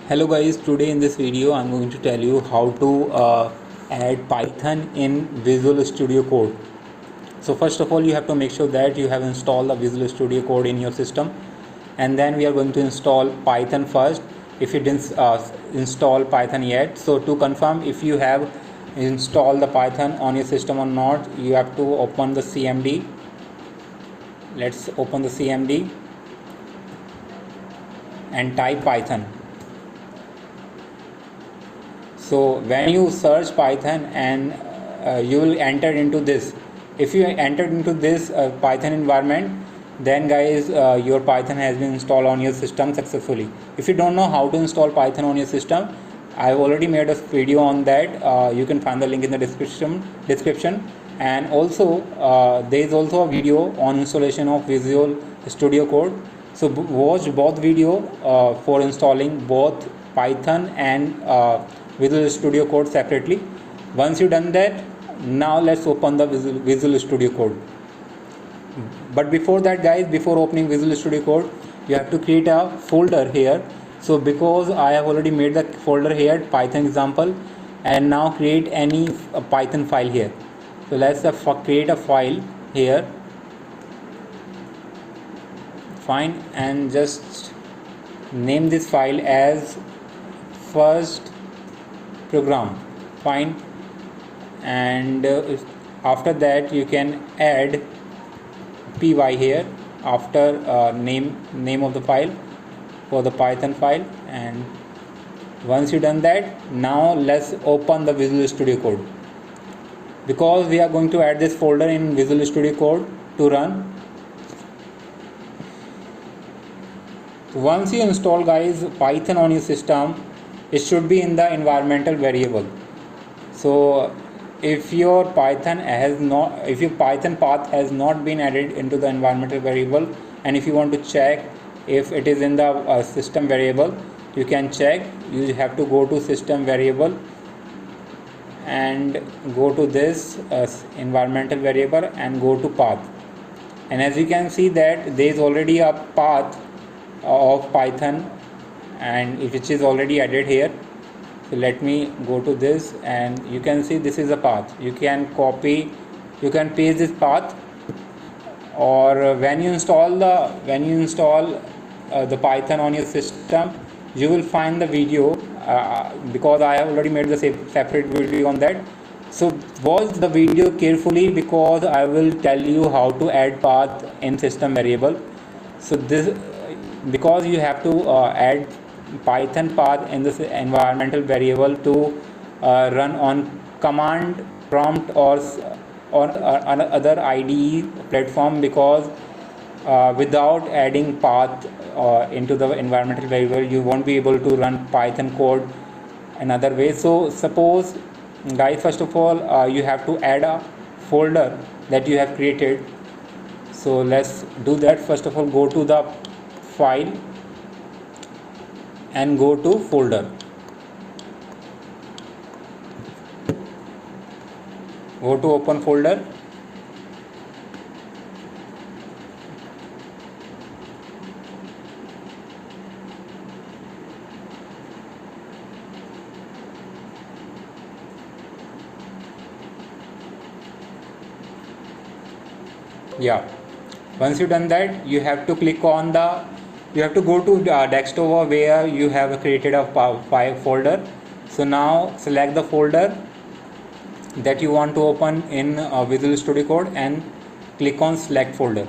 Hello guys, today in this video I'm going to tell you how to add Python in Visual Studio Code. So first of all you have to make sure that you have installed the Visual Studio Code in your system, and then we are going to install Python first if you didn't install Python yet. So to confirm if you have installed the Python on your system or not, you have to open the CMD. Let's open the CMD and type Python. So when you search Python and you will enter into this. If you entered into this Python environment, then guys your Python has been installed on your system successfully. If you don't know how to install Python on your system, I've already made a video on that. You can find the link in the description. And also there is also a video on installation of Visual Studio Code. So watch both video for installing both Python and Visual Studio Code separately. Once you done that, now let's open the Visual Studio Code. But before that guys, before opening Visual Studio Code, you have to create a folder here. So because I have already made the folder here, Python example, and now create any Python file here. So let's create a file here. Fine, and just name this file as first program. Fine, and after that you can add py here after name of the file for the Python file. And once you done that, now let's open the Visual Studio Code, because we are going to add this folder in Visual Studio Code to run. Once you install guys Python on your system, it should be in the environmental variable. So if your Python path has not been added into the environmental variable, and if you want to check if it is in the system variable, you can check. You have to go to system variable and go to this environmental variable and go to path. And as you can see that there is already a path of Python and which is already added here. So let me go to this, and you can see this is a path. You can copy, you can paste this path, or when you install the Python on your system, you will find the video because I have already made the separate video on that. So watch the video carefully, because I will tell you how to add path in system variable. So this, because you have to add Python path in this environmental variable to run on command prompt or on other IDE platform, because without adding path into the environmental variable, you won't be able to run Python code another way. So suppose guys, first of all you have to add a folder that you have created. So let's do that. First of all, go to the file and go to folder. Go to open folder. Yeah, once you done that, you have to click on the, you have to go to desktop where you have created a file folder. So now select the folder that you want to open in Visual Studio Code and click on select folder.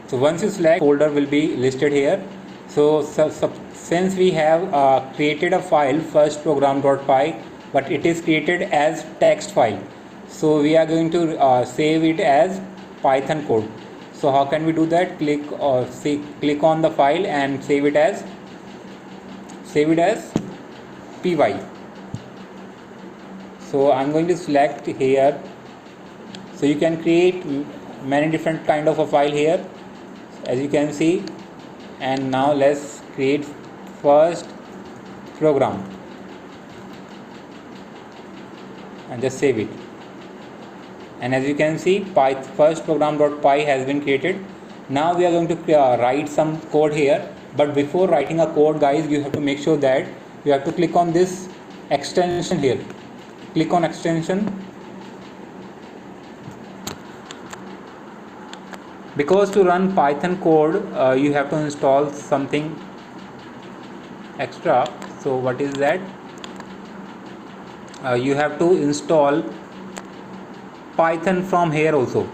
So once you select, folder will be listed here. So since we have created a file first program.py, but it is created as text file, so we are going to save it as Python code. So how can we do that? Click on the file and save it as py. So I'm going to select here. So you can create many different kind of a file here, as you can see. And now let's create first program and just save it. And as you can see, first program.py has been created. Now we are going to write some code here But before writing a code, guys, you have to make sure that you have to click on this extension here. Click on extension, because to run Python code you have to install something extra. So what is that? You have to install Python from here also.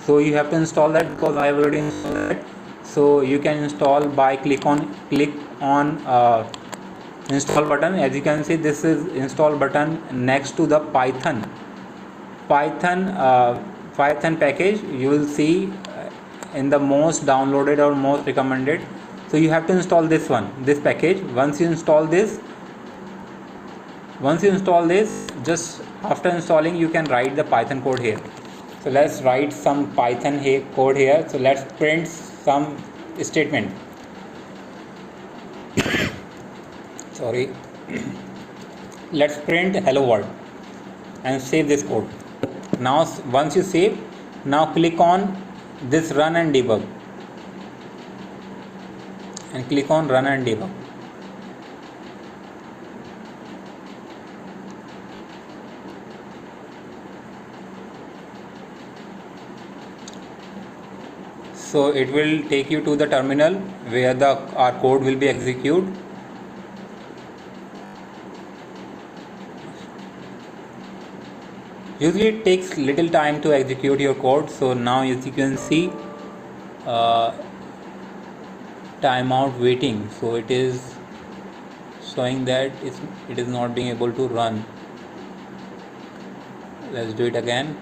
So you have to install that, because I have already installed that. So you can install by click on install button. As you can see, this is install button next to the Python package. You will see in the most downloaded or most recommended. So you have to install this package. Once you install this, just after installing, you can write the Python code here. So let's write some Python code here. So let's print some statement. Sorry. Let's print hello world and save this code. Now once you save, now click on this run and debug, and click on run and debug. So it will take you to the terminal where our code will be executed. Usually it takes little time to execute your code. So now, as you can see, timeout waiting. So it is showing that it is not being able to run. Let's do it again.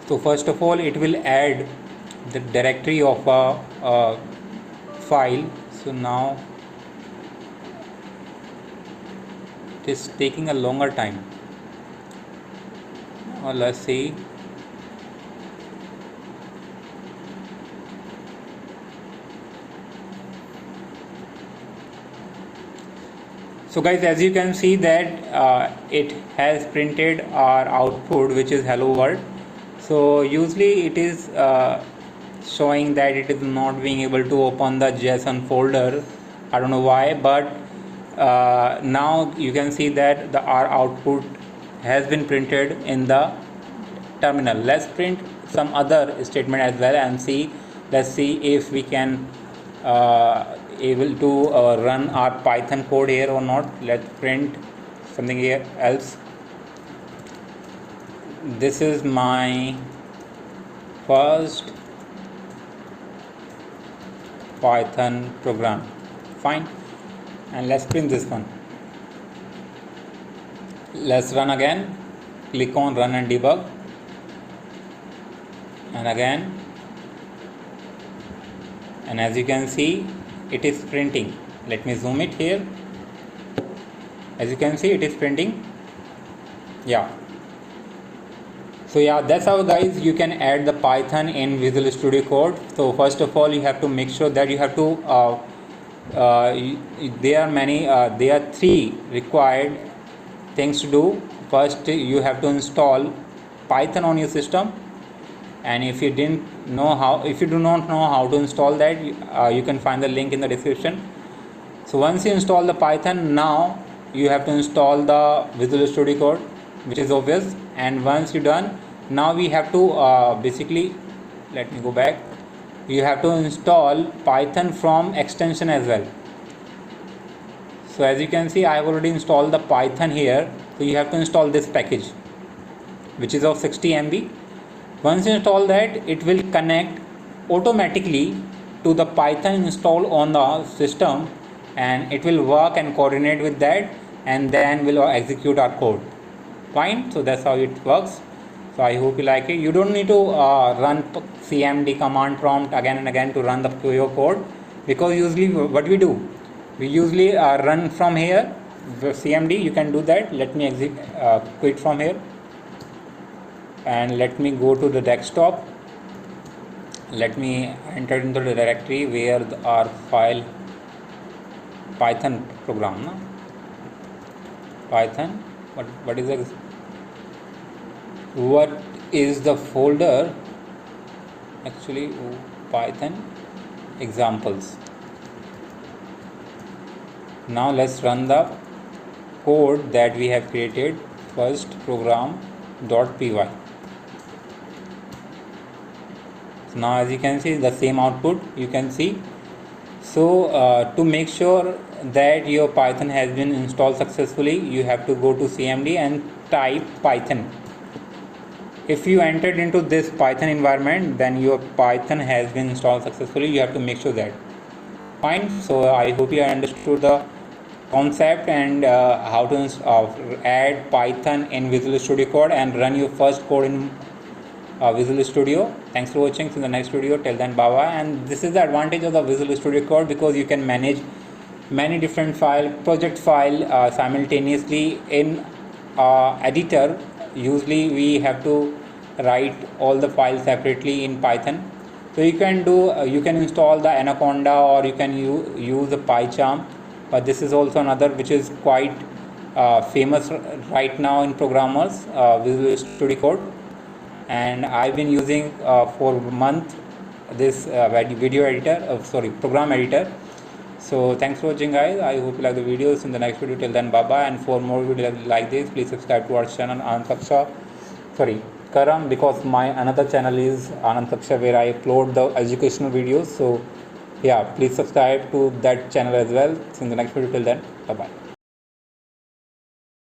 So first of all, it will add the directory of a file. So now it is taking a longer time. Now let's see. So guys, as you can see that it has printed our output, which is hello world. So usually it is showing that it is not being able to open the JSON folder. I don't know why, but now you can see that our output has been printed in the terminal. Let's print some other statement as well and see. Let's see if we can able to run our Python code here or not. Let's print something here else. This is my first Python program. Fine. And let's print this one. Let's run again. Click on run and debug. And again. And as you can see, it is printing. Let me zoom it here. As you can see, it is printing. Yeah. So yeah, that's how guys you can add the Python in Visual Studio Code. So first of all, you have to make sure that you have to there are three required things to do. First, you have to install Python on your system, and if you do not know how to install that, you can find the link in the description. So once you install the Python, now you have to install the Visual Studio Code, which is obvious. And once you're done, now we have to basically, let me go back, you have to install Python from extension as well. So as you can see, I have already installed the Python here. So you have to install this package, which is of 60 MB. Once you install that, it will connect automatically to the Python installed on the system, and it will work and coordinate with that, and then will execute our code. Fine. So that's how it works. So I hope you like it. You don't need to run cmd command prompt again and again to run your code, because usually what we do, we usually run from here the cmd. You can do that. Let me quit from here and let me go to the desktop. Let me enter into the directory where our file Python program, Python. What is the folder actually Python examples. Now let's run the code that we have created. First program.py. So now as you can see, the same output you can see. So to make sure that your Python has been installed successfully, you have to go to CMD and type Python. If you entered into this Python environment, then your Python has been installed successfully. You have to make sure that. Fine. So I hope you understood the concept and how to add Python in Visual Studio Code and run your first code in Visual Studio. Thanks for watching. See you in the next video. Till then, bye bye. And this is the advantage of the Visual Studio Code, because you can manage many different project file simultaneously in editor. Usually we have to write all the files separately in Python. So you can do you can install the Anaconda, or you can use the PyCharm. But this is also another which is quite famous right now in programmers, Visual Studio Code. And I've been using for a month this video editor, program editor. So thanks for watching, guys. I hope you like the videos. In the next video, till then, bye bye. And for more videos like this, please subscribe to our channel Karam, because my another channel is Anand Saksha, where I upload the educational videos. So yeah, please subscribe to that channel as well. See you in the next video. Till then, bye bye.